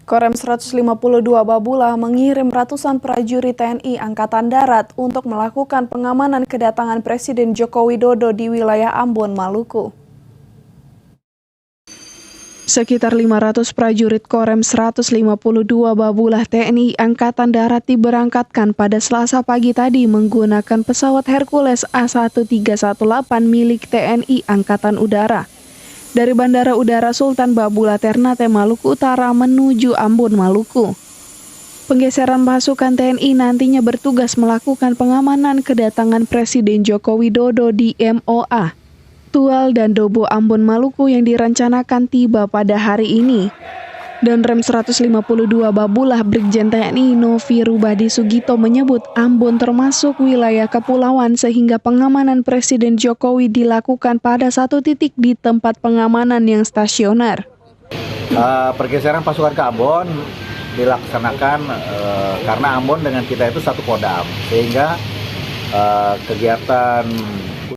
Korem 152 Babula mengirim ratusan prajurit TNI Angkatan Darat untuk melakukan pengamanan kedatangan Presiden Joko Widodo di wilayah Ambon, Maluku. Sekitar 500 prajurit Korem 152 Babula TNI Angkatan Darat diberangkatkan pada Selasa pagi tadi menggunakan pesawat Hercules A1318 milik TNI Angkatan Udara dari Bandara Udara Sultan Babula Ternate, Maluku Utara menuju Ambon, Maluku. Penggeseran pasukan TNI nantinya bertugas melakukan pengamanan kedatangan Presiden Joko Widodo di MOA Tual dan Dobo Ambon, Maluku yang direncanakan tiba pada hari ini. Dan Rem 152 Babula Brigjen TNI Novi Rubadi Sugito menyebut Ambon termasuk wilayah kepulauan sehingga pengamanan Presiden Jokowi dilakukan pada satu titik di tempat pengamanan yang stasioner. Pergeseran pasukan ke Ambon dilaksanakan karena Ambon dengan kita itu satu kodam, sehingga kegiatan